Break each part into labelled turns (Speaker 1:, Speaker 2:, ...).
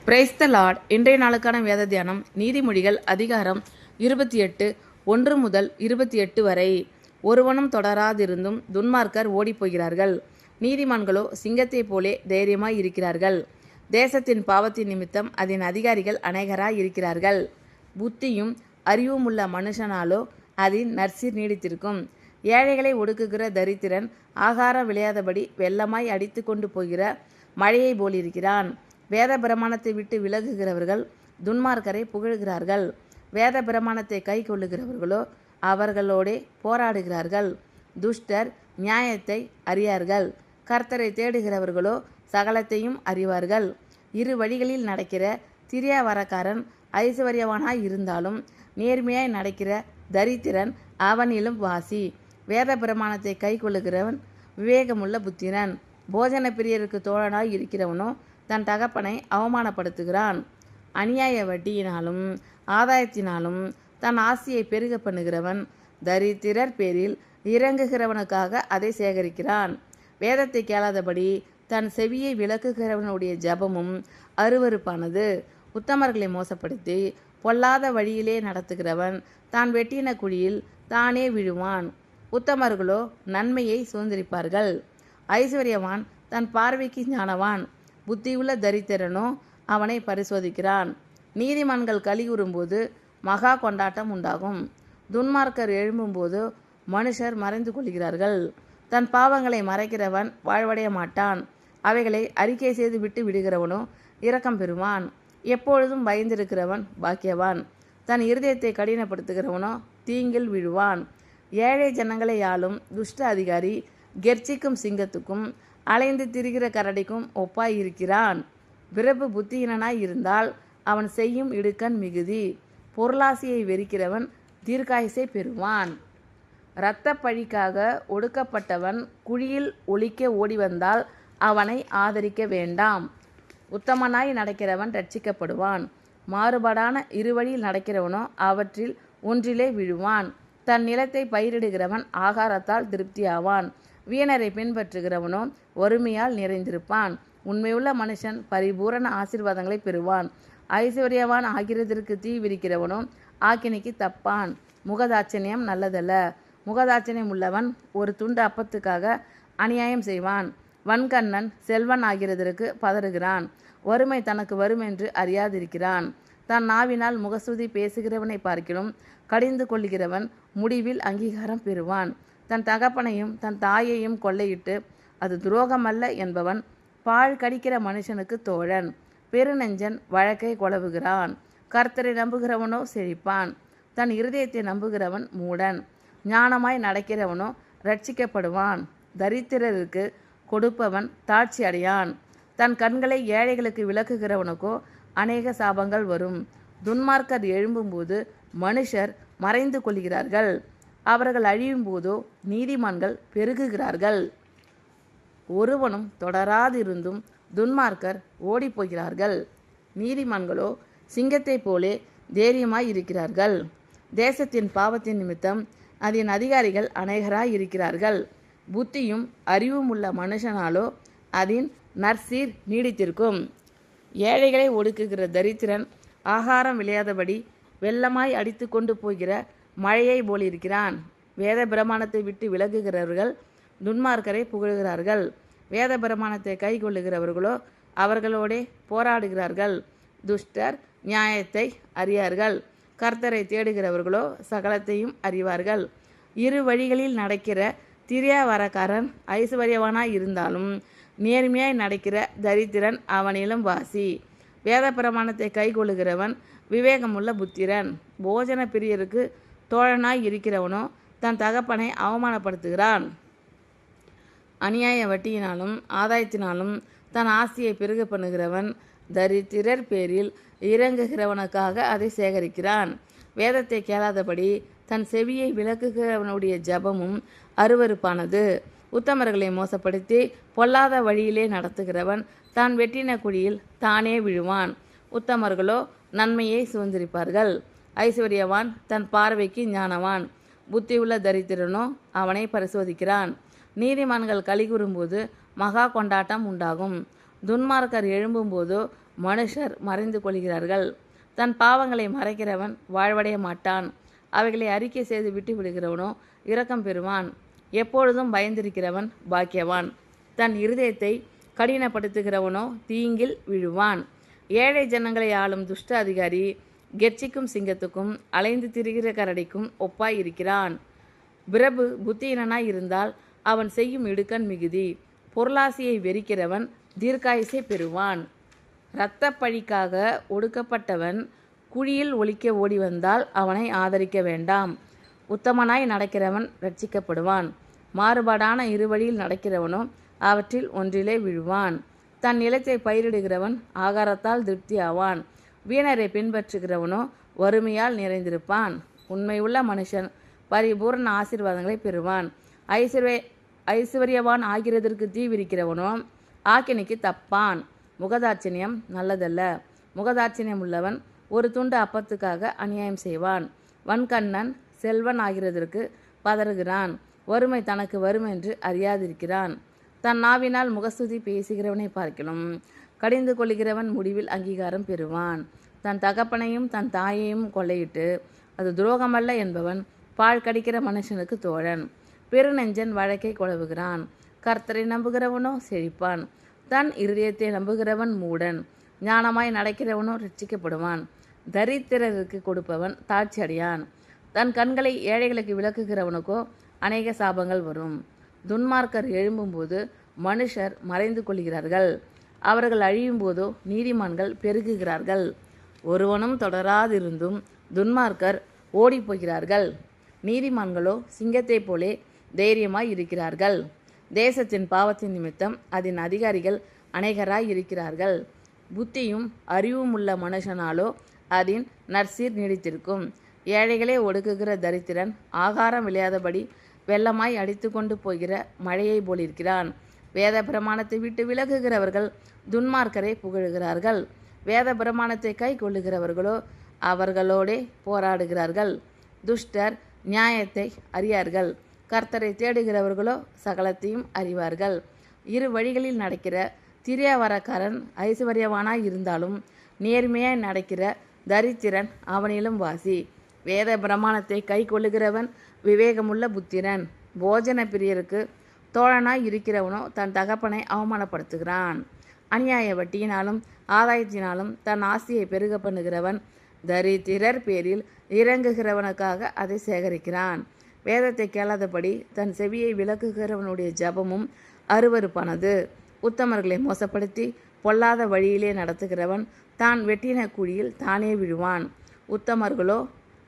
Speaker 1: Praise the Lord. இன்றைய நாளுக்கான வேத தியானம் நீதிமொழிகள் அதிகாரம் 28 1 முதல் 28 வரை. ஒருவனும் தொடராதிருந்தும் துன்மார்க்கர் ஓடிப்போகிறார்கள், நீதிமான்களோ சிங்கத்தைப் போலே தைரியமாய் இருக்கிறார்கள். தேசத்தின் பாவத்தின் நிமித்தம் அதன் அதிகாரிகள் அநேகராய் இருக்கிறார்கள். புத்தியும் அறிவும் உள்ள மனுஷனாலோ அதன் நற்சீர் நீடித்திருக்கும். ஏழைகளை ஒடுக்குகிற தரித்திரன் ஆகாரம் விளையாதபடி வெள்ளமாய் அடித்து கொண்டு போகிற மழையை போலிருக்கிறான். வேத பிரமாணத்தை விட்டு விலகுகிறவர்கள் துன்மார்க்கரை புகழ்கிறார்கள். வேத பிரமாணத்தை கை கொள்ளுகிறவர்களோ அவர்களோடே போராடுகிறார்கள். துஷ்டர் நியாயத்தை அறியார்கள், கர்த்தரை தேடுகிறவர்களோ சகலத்தையும் அறிவார்கள். இரு வழிகளில் நடக்கிற திரியாவரக்காரன் ஐஸ்வர்யவானாய் இருந்தாலும் நேர்மையாய் நடக்கிற தரித்திரன் அவனிலும் வாசி. வேத பிரமாணத்தை கை கொள்ளுகிறவன் விவேகமுள்ள புத்திரன். போஜன பிரியருக்கு தோழனாய் இருக்கிறவனோ தன் தகப்பனை அவமானப்படுத்துகிறான். அநியாய வட்டியினாலும் ஆதாயத்தினாலும் தன் ஆசையை பெருக பண்ணுகிறவன் தரித்திரர் பேரில் இறங்குகிறவனுக்காக அதை சேகரிக்கிறான். வேதத்தை கேளாதபடி தன் செவியை விளக்குகிறவனுடைய ஜபமும் அருவருப்பானது. உத்தமர்களை மோசப்படுத்தி பொல்லாத வழியிலே நடத்துகிறவன் தான் வெட்டின குழியில் தானே விழுவான். உத்தமர்களோ நன்மையை சுதந்திரிப்பார்கள். ஐஸ்வர்யவான் தன் பார்வைக்கு ஞானவான், புத்தியுள்ள தரித்திரனோ அவனை பரிசோதிக்கிறான். நீதிமான்கள் கலிகூறும்போது மகா கொண்டாட்டம் உண்டாகும். துன்மார்க்கர் எழும்பும்போது மனுஷர் மறைந்து கொள்கிறார்கள். தன் பாவங்களை மறைக்கிறவன் வாழ்வடைய மாட்டான். அவைகளை அறிக்கை செய்து விட்டு விடுகிறவனோ இரக்கம் பெறுவான். எப்பொழுதும் பயந்திருக்கிறவன் பாக்கியவான். தன் இருதயத்தை கடினப்படுத்துகிறவனோ தீங்கில் விழுவான். ஏழை ஜனங்களை ஆளும் துஷ்ட அதிகாரி கெர்ச்சிக்கும் சிங்கத்துக்கும் அலைந்து திரிகிற கரடிக்கும் ஒப்பாய் இருக்கிறான். பிரபு புத்தியினனாய் இருந்தால் அவன் செய்யும் இடுக்கண் மிகுதி. பொருளாசையை வெறுக்கிறவன் தீர்க்காயசை பெறுவான். இரத்த பழிக்காக ஒடுக்கப்பட்டவன் குழியில் ஒளிக்க ஓடிவந்தால் அவனை ஆதரிக்க வேண்டாம். உத்தமனாய் நடக்கிறவன் ரட்சிக்கப்படுவான். மாறுபாடான இருவழியில் நடக்கிறவனோ அவற்றில் ஒன்றிலே விழுவான். தன் நிலத்தை பயிரிடுகிறவன் ஆகாரத்தால் திருப்தியாவான். வீணரை பின்பற்றுகிறவனோ வறுமையால் நிறைந்திருப்பான். உண்மையுள்ள மனுஷன் பரிபூரண ஆசீர்வாதங்களை பெறுவான். ஐஸ்வர்யவான் ஆகிறதற்கு தீ விரிக்கிறவனோ ஆக்கினைக்கு தப்பான். முகதாட்சணியம் நல்லதல்ல. முகதாட்சணியம் உள்ளவன் ஒரு துண்டு அப்பத்துக்காக அநியாயம் செய்வான். வன்கண்ணன் செல்வன் ஆகிறதற்கு பதறுகிறான். வறுமை தனக்கு வரும் என்று அறியாதிருக்கிறான். தன் நாவினால் முகஸ்துதி பேசுகிறவனை பார்க்கிலும் கடிந்து கொள்கிறவன் முடிவில் அங்கீகாரம் பெறுவான். தன் தகப்பனையும் தன் தாயையும் கொள்ளையிட்டு அது துரோகமல்ல என்பவன் பால் கடிக்கிற மனுஷனுக்கு தோழன். பெருநெஞ்சன் வழக்கை கொளவுகிறான். கர்த்தரை நம்புகிறவனோ செழிப்பான். தன் இருதயத்தை நம்புகிறவன் மூடன். ஞானமாய் நடக்கிறவனோ ரட்சிக்கப்படுவான். தரித்திரருக்கு கொடுப்பவன் தாட்சி அடையான். தன் கண்களை ஏழைகளுக்கு விளக்குகிறவனுக்கோ அநேக சாபங்கள் வரும். துன்மார்க்கர் எழும்பும்போது மனுஷர் மறைந்து கொள்கிறார்கள். அவர்கள் அழியும் போதோ நீதிமான்கள் பெருகுகிறார்கள். ஒருவனும் தொடராதிருந்தும் துன்மார்க்கர் ஓடிப்போகிறார்கள், நீதிமான்களோ சிங்கத்தைப் போலே தைரியமாய் இருக்கிறார்கள். தேசத்தின் பாவத்தின் நிமித்தம் அதன் அதிகாரிகள் அநேகராய் இருக்கிறார்கள். புத்தியும் அறிவும் உள்ள மனுஷனாலோ அதன் நற்சீர் நீடித்திருக்கும். ஏழைகளை ஒடுக்குகிற தரித்திரன் ஆகாரம் விளையாதபடி வெள்ளமாய் அடித்து கொண்டு போகிற மழையை போலிருக்கிறான். வேத பிரமாணத்தை விட்டு விலகுகிறவர்கள் துன்மார்க்கரை புகழ்கிறார்கள். வேத பிரமாணத்தை கை கொள்ளுகிறவர்களோ அவர்களோடே போராடுகிறார்கள். துஷ்டர் நியாயத்தை அறியார்கள், கர்த்தரை தேடுகிறவர்களோ சகலத்தையும் அறிவார்கள். இரு வழிகளில் நடக்கிற திரியாவரக்காரன் ஐஸ்வர்யவானாய் இருந்தாலும் நேர்மையாய் நடக்கிற தரித்திரன் அவனிலும் வாசி. வேத பிரமாணத்தை கை கொள்ளுகிறவன் விவேகமுள்ள புத்திரன். போஜன பிரியருக்கு தோழனாய் இருக்கிறவனோ தன் தகப்பனை அவமானப்படுத்துகிறான். அநியாய வட்டியினாலும் ஆதாயத்தினாலும் தன் ஆசையை பெருக பண்ணுகிறவன் தரித்திரர் பேரில் இறங்குகிறவனுக்காக அதை சேகரிக்கிறான். வேதத்தை கேளாதபடி தன் செவியை விளக்குகிறவனுடைய ஜபமும் அருவருப்பானது. உத்தமர்களை மோசப்படுத்தி பொல்லாத வழியிலே நடத்துகிறவன் தான் வெட்டின குழியில் தானே விழுவான். உத்தமர்களோ நன்மையை சுதந்திரிப்பார்கள். ஐஸ்வர்யவான் தன் பார்வைக்கு ஞானவான், புத்தியுள்ள தரித்திரனோ அவனை பரிசோதிக்கிறான். நீதிமான்கள் கலிகூறும்போது மகா கொண்டாட்டம் உண்டாகும். துன்மார்க்கர் எழும்பும்போதோ மனுஷர் மறைந்து கொள்கிறார்கள். தன் பாவங்களை மறைக்கிறவன் வாழ்வடைய மாட்டான். அவைகளை அறிக்கை செய்து விட்டு விடுகிறவனோ இரக்கம் பெறுவான். எப்பொழுதும் பயந்திருக்கிறவன் பாக்கியவான். தன் இருதயத்தை கடினப்படுத்துகிறவனோ தீங்கில் விழுவான். ஏழை ஜனங்களை ஆளும் துஷ்ட அதிகாரி கெர்ச்சிக்கும் சிங்கத்துக்கும் அலைந்து திரிகிற கரடிக்கும் ஒப்பாய் இருக்கிறான். பிரபு புத்தியினனாய் இருந்தால் அவன் செய்யும் இடுக்கண் மிகுதி. பொருளாசையை வெறிக்கிறவன் தீர்க்காயுசை பெறுவான். இரத்த பழிக்காக ஒடுக்கப்பட்டவன் குழியில் ஒளிக்க ஓடி வந்தால் அவனை ஆதரிக்க வேண்டாம். உத்தமனாய் நடக்கிறவன் ரட்சிக்கப்படுவான். மாறுபாடான இருவழியில் நடக்கிறவனோ அவற்றில் ஒன்றிலே விழுவான். தன் நிலத்தை பயிரிடுகிறவன் ஆகாரத்தால் திருப்தி ஆவான். வீணரை பின்பற்றுகிறவனோ வறுமையால் நிறைந்திருப்பான். உண்மையுள்ள மனுஷன் பரிபூர்ண ஆசீர்வாதங்களை பெறுவான். ஐஸ்வர்யவான் ஆகிறதற்கு தீ விரிக்கிறவனோ ஆக்கினைக்கு தப்பான். முகதாட்சிணியம் நல்லதல்ல. முகதாட்சிணியம் உள்ளவன் ஒரு துண்டு அப்பத்துக்காக அநியாயம் செய்வான். வன்கண்ணன் செல்வன் ஆகிறதற்கு பதறுகிறான். வறுமை தனக்கு வரும் என்று அறியாதிருக்கிறான். தன் நாவினால் முகஸ்துதி பேசுகிறவனை பார்க்கிலும் கடிந்து கொள்கிறவன் முடிவில் அங்கீகாரம் பெறுவான். தன் தகப்பனையும் தன் தாயையும் கொள்ளையிட்டு அது துரோகமல்ல என்பவன் பால் கடிக்கிற மனுஷனுக்கு தோழன். பெருநெஞ்சன் வழக்கை குழவுகிறான். கர்த்தரை நம்புகிறவனோ செழிப்பான். தன் இருதயத்தை நம்புகிறவன் மூடன். ஞானமாய் நடக்கிறவனோ ரட்சிக்கப்படுவான். தரித்திரருக்கு கொடுப்பவன் தாட்சி அடையான். தன் கண்களை ஏழைகளுக்கு விளக்குகிறவனுக்கோ அநேக சாபங்கள் வரும். துன்மார்க்கர் எழும்பும்போது மனுஷர் மறைந்து கொள்கிறார்கள். அவர்கள் அழியும் போதோ நீதிமான்கள் பெருகுகிறார்கள். ஒருவனும் தொடராதிருந்தும் துன்மார்க்கர் ஓடிப்போகிறார்கள். நீதிமான்களோ சிங்கத்தைப் போலே தைரியமாய் இருக்கிறார்கள். தேசத்தின் பாவத்தின் நிமித்தம் அதன் அதிகாரிகள் அநேகராய் இருக்கிறார்கள். புத்தியும் அறிவும் உள்ள மனுஷனாலோ அதன் நற்சீர் நீடித்திருக்கும். ஏழைகளே ஒடுக்குகிற தரித்திரன் ஆகாரம் விளையாதபடி வெள்ளமாய் அடித்து கொண்டு போகிற மழையை போலிருக்கிறான். வேத பிரமாணத்தை விட்டு விலகுகிறவர்கள் துன்மார்க்கரை புகழுகிறார்கள். வேத பிரமாணத்தை கை கொள்ளுகிறவர்களோ அவர்களோடே போராடுகிறார்கள். துஷ்டர் நியாயத்தை அறியார்கள். கர்த்தரை தேடுகிறவர்களோ சகலத்தையும் அறிவார்கள். இரு வழிகளில் நடக்கிற திரியாவரக்காரன் ஐஸ்வர்யவானாய் இருந்தாலும் நேர்மையாய் நடக்கிற தரித்திரன் அவனிலும் வாசி. வேத பிரமாணத்தை கை கொள்ளுகிறவன் விவேகமுள்ள புத்திரன். போஜன பிரியருக்கு தோழனாய் இருக்கிறவனோ தன் தகப்பனை அவமானப்படுத்துகிறான். அநியாய வட்டியினாலும் ஆதாயத்தினாலும் தன் ஆசையை பெருக பண்ணுகிறவன் தரித்திரர் பேரில் இறங்குகிறவனுக்காக அதை சேகரிக்கிறான். வேதத்தை கேளாதபடி தன் செவியை விலக்குகிறவனுடைய ஜபமும் அருவருப்பானது. உத்தமர்களை மோசப்படுத்தி பொல்லாத வழியிலே நடத்துகிறவன் தான் வெட்டின குழியில் தானே விழுவான். உத்தமர்களோ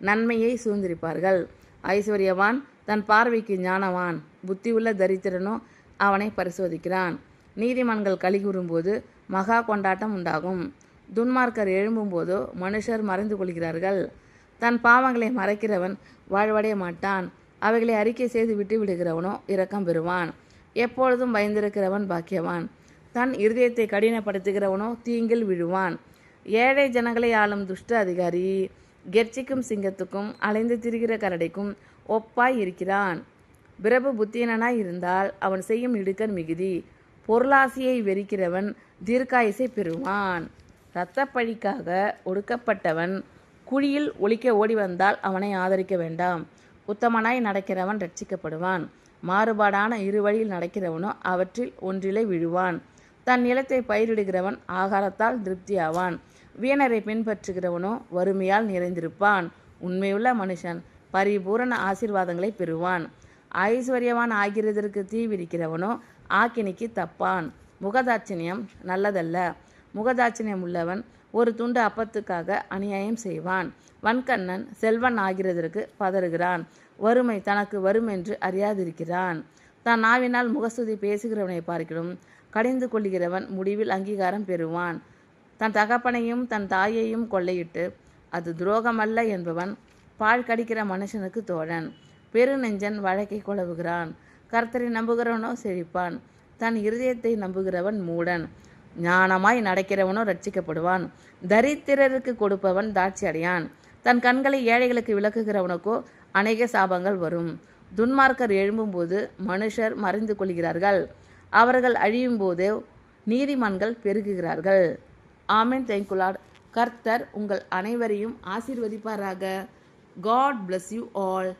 Speaker 1: நன்மையை சூழ்ந்திருப்பார்கள். ஐஸ்வர்யவான் தன் பார்வைக்கு ஞானவான். புத்தியுள்ள தரித்திரனோ அவனை பரிசோதிக்கிறான். நீதிமான்கள் கலிகூறும்போது மகா கொண்டாட்டம் உண்டாகும். துன்மார்க்கர் எழும்பும்போதோ மனுஷர் மறைந்து கொள்கிறார்கள். தன் பாவங்களை மறைக்கிறவன் வாழ்வடைய மாட்டான். அவைகளை அறிக்கை செய்து விட்டு விடுகிறவனோ இரக்கம் பெறுவான். எப்பொழுதும் பயந்திருக்கிறவன் பாக்கியவான். தன் இருதயத்தை கடினப்படுத்துகிறவனோ தீங்கில் விழுவான். ஏழை ஜனங்களை ஆளும் துஷ்ட அதிகாரி கெர்ச்சிக்கும் சிங்கத்துக்கும் அலைந்து திரிகிற கரடிக்கும் ஒப்பாய் இருக்கிறான். பிரபு புத்தியனாய் இருந்தால் அவன் செய்யும் இடுக்கண் மிகுதி. பொருளாசையை வெறிக்கிறவன் தீர்க்காயுசை பெறுவான். இரத்த பழிக்காக ஒடுக்கப்பட்டவன் குழியில் ஒளிக்க ஓடி வந்தால் அவனை ஆதரிக்க வேண்டாம். உத்தமனாய் நடக்கிறவன் ரட்சிக்கப்படுவான். மாறுபாடான இரு வழியில் நடக்கிறவனோ அவற்றில் ஒன்றிலே விழுவான். தன் நிலத்தை பயிரிடுகிறவன் ஆகாரத்தால் திருப்தியாவான். வீணரை பின்பற்றுகிறவனோ வறுமையால் நிறைந்திருப்பான். உண்மையுள்ள மனுஷன் பரிபூரண ஆசீர்வாதங்களை பெறுவான். ஐஸ்வர்யவான் ஆகிறதற்கு தீ விரிக்கிறவனோ ஆக்கினிக்கு தப்பான். முகதாட்சிணியம் நல்லதல்ல. முகதாட்சிணியம் உள்ளவன் ஒரு துண்டு அப்பத்துக்காக அநியாயம் செய்வான். வன்கண்ணன் செல்வன் ஆகிறதற்கு பதறுகிறான். வறுமை தனக்கு வரும் என்று அறியாதிருக்கிறான். தான் நாவினால் முகஸ்துதி பேசுகிறவனை பார்க்கிலும் கடிந்து கொள்கிறவன் முடிவில் அங்கீகாரம் பெறுவான். தன் தகப்பனையும் தன் தாயையும் கொள்ளையிட்டு அது துரோகமல்ல என்பவன் பால் கடிக்கிற மனுஷனுக்கு தோழன். பெருநெஞ்சன் வழக்கை குழவுகிறான். கர்த்தரை நம்புகிறவனோ செழிப்பான். தன் இருதயத்தை நம்புகிறவன் மூடன். ஞானமாய் நடக்கிறவனோ ரட்சிக்கப்படுவான். தரித்திரருக்கு கொடுப்பவன் தாட்சி அடையான். தன் கண்களை ஏழைகளுக்கு விளக்குகிறவனுக்கோ அநேக சாபங்கள் வரும். துன்மார்க்கர் எழும்பும்போது மனுஷர் மறைந்து கொள்கிறார்கள். அவர்கள் அழியும் போதே நீதிமான்கள் பெருகுகிறார்கள். ஆமென். Thank you Lord. கர்த்தர் உங்கள் அனைவரையும் ஆசீர்வதிப்பாராக. God bless you all.